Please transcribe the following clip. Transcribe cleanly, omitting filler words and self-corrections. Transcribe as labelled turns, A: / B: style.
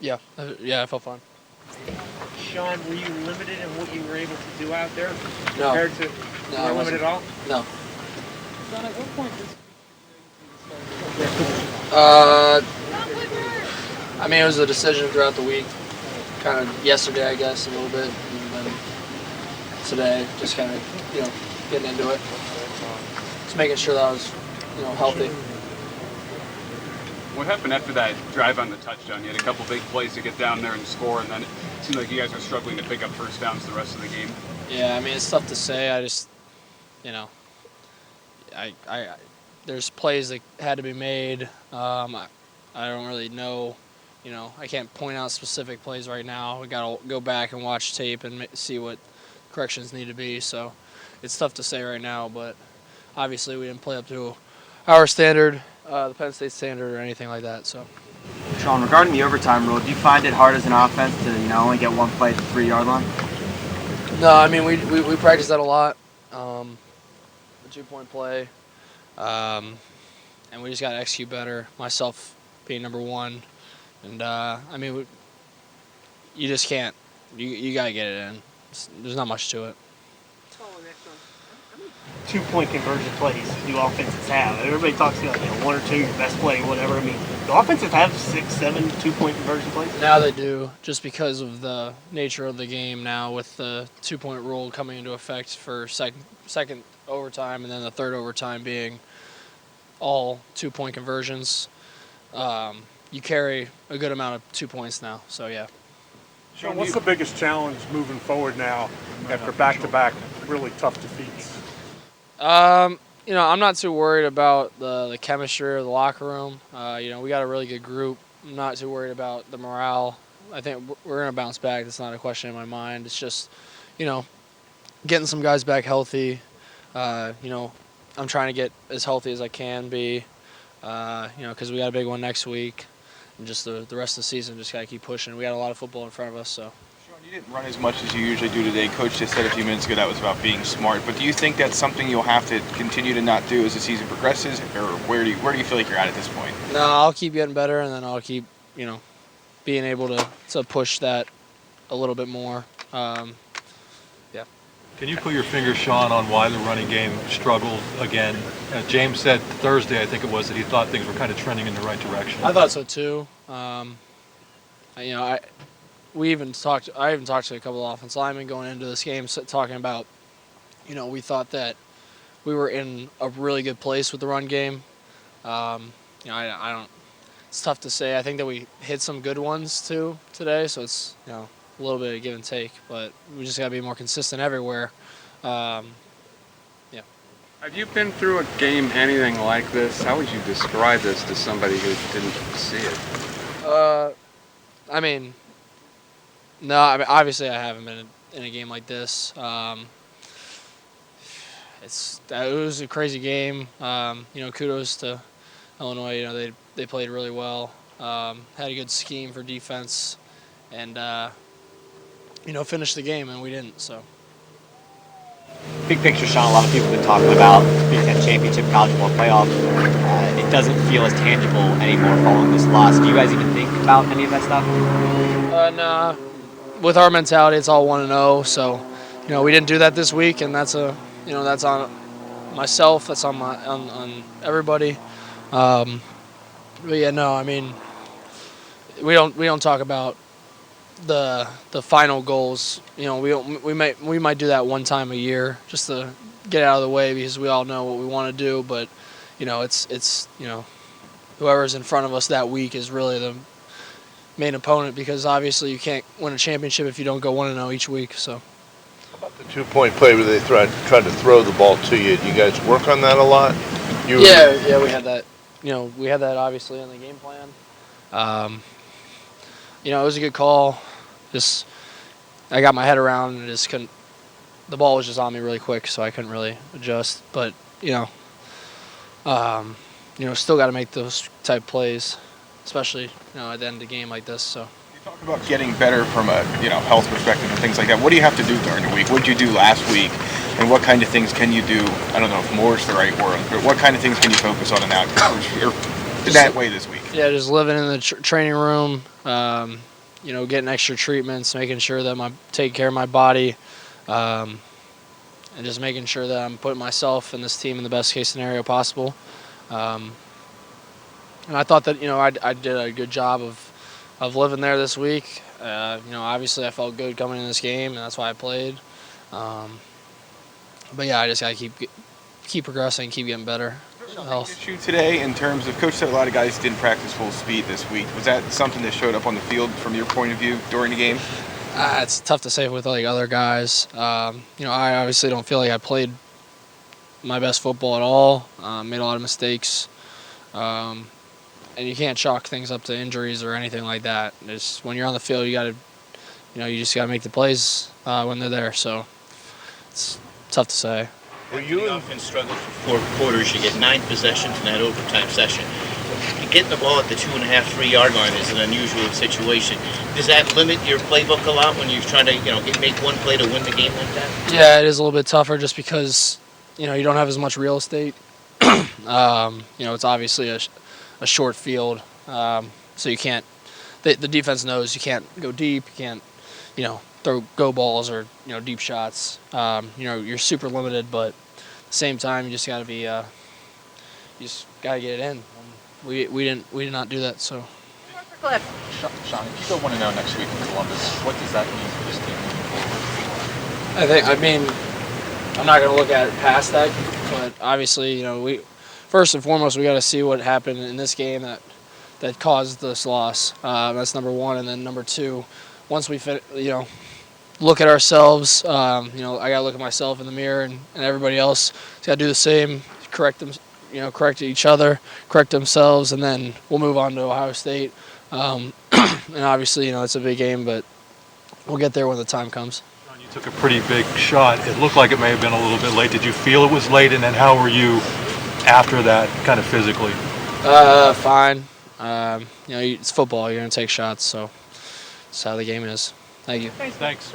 A: Yeah, I felt fine.
B: Sean, were you limited in what you were able to do out there
A: No.
B: compared to
A: No,
B: you were limited at all?
A: No.
C: Sean, at what point this
A: I mean, it was a decision throughout the week. Kind of yesterday, I guess, a little bit, and then today, just kind of, getting into it. Just making sure that I was, healthy.
D: What happened after that drive on the touchdown? You had a couple big plays to get down there and score, and then it seemed like you guys were struggling to pick up first downs the rest of the game.
A: Yeah, I mean, it's tough to say. I just, there's plays that had to be made. I don't really know. I can't point out specific plays right now. We got to go back and watch tape and see what corrections need to be. So it's tough to say right now, but obviously we didn't play up to our standard, the Penn State standard, or anything like that. So,
E: Sean, regarding the overtime rule, do you find it hard as an offense to only get one play at the 3-yard line?
A: No, I mean we practice that a lot. The 2-point play, and we just got to execute better. Myself being number one, and I mean you just can't. You got to get it in. There's not much to it.
B: 2-point conversion plays do offenses have? Everybody talks about one or two, your best play, whatever. I mean, do offenses have 6, 7 2-point conversion plays?
A: Now they do, just because of the nature of the game now, with the 2-point rule coming into effect for second overtime, and then the third overtime being all 2-point conversions. You carry a good amount of 2 points now, so yeah.
F: Sean, what's the biggest challenge moving forward now after back-to-back really tough defeats?
A: I'm not too worried about the chemistry of the locker room. We got a really good group. I'm not too worried about the morale. I think we're going to bounce back. That's not a question in my mind. It's just, getting some guys back healthy. I'm trying to get as healthy as I can be, because we got a big one next week. And just the rest of the season, just got to keep pushing. We got a lot of football in front of us, so.
G: You didn't run as much as you usually do today. Coach just said a few minutes ago that was about being smart. But do you think that's something you'll have to continue to not do as the season progresses, or where do you feel like you're at this point?
A: No, I'll keep getting better, and then I'll keep, being able to push that a little bit more. Yeah.
H: Can you put your finger, Sean, on why the running game struggled again? James said Thursday, I think it was, that he thought things were kind of trending in the right direction.
A: I thought so too. I even talked to a couple of offensive linemen going into this game, talking about, we thought that we were in a really good place with the run game. I don't. It's tough to say. I think that we hit some good ones too today, so it's a little bit of give and take. But we just got to be more consistent everywhere.
I: Have you been through a game anything like this? How would you describe this to somebody who didn't see it?
A: No, obviously I haven't been in a game like this. It was a crazy game. Kudos to Illinois. They played really well. Had a good scheme for defense, and finished the game, and we didn't. So.
E: Big picture, Sean, a lot of people have been talking about Big Ten Championship, College Football Playoff. It doesn't feel as tangible anymore following this loss. Do you guys even think about any of that stuff?
A: Nah. With our mentality, it's all 1-0. So, we didn't do that this week, and that's that's on myself. That's on everybody. But yeah, no. I mean, we don't talk about the final goals. We might do that one time a year just to get out of the way, because we all know what we want to do. But it's whoever's in front of us that week is really the main opponent, because obviously you can't win a championship if you don't go 1-0 each week. So.
J: How about the 2-point play where they tried to throw the ball to you? Do you guys work on that a lot?
A: Yeah, we had that. We had that obviously in the game plan. It was a good call. Just I got my head around and just couldn't. The ball was just on me really quick, so I couldn't really adjust. But still got to make those type plays, especially at the end of the game like this. So.
G: You talk about getting better from a health perspective and things like that. What do you have to do during the week? What did you do last week, and what kind of things can you do? I don't know if more is the right word, but what kind of things can you focus on in that way this week?
A: Yeah, just living in the training room. getting extra treatments, making sure that I'm taking care of my body, and just making sure that I'm putting myself and this team in the best case scenario possible. And I thought that I did a good job of living there this week. Obviously I felt good coming in this game, and that's why I played. But yeah, I just gotta keep progressing, keep getting better.
G: Issue today in terms of, Coach said a lot of guys didn't practice full speed this week. Was that something that showed up on the field from your point of view during the game?
A: It's tough to say with other guys. I obviously don't feel like I played my best football at all. Made a lot of mistakes, and you can't chalk things up to injuries or anything like that. Just when you're on the field, you just gotta make the plays when they're there. So it's tough to say.
K: Well, the offense struggled for 4 quarters. You get 9 possessions in that overtime session. Getting the ball at the 2.5, 3 yard line is an unusual situation. Does that limit your playbook a lot when you're trying to, make one play to win the game like that?
A: Yeah, it is a little bit tougher just because, you don't have as much real estate. It's obviously a short field, so you can't. The defense knows you can't go deep. You can't, throw go balls or deep shots. You're super limited, but at the same time, you just got to be. You just got to get it in. We did not do that. So.
L: Sean, if you go 1-0 next week in Columbus, what does that mean for this team moving forward?
A: I'm not going to look at it past that, but obviously, we first and foremost we got to see what happened in this game that caused this loss. That's number one, and then number two, once we look at ourselves, I got to look at myself in the mirror, and everybody else got to do the same, correct them, correct each other, correct themselves, and then we'll move on to Ohio State. And obviously, it's a big game, but we'll get there when the time comes.
H: You took a pretty big shot. It looked like it may have been a little bit late. Did you feel it was late, and then how were you after that, kind of physically?
A: Fine. It's football. You're going to take shots, so that's how the game is. Thank you.
H: Thanks.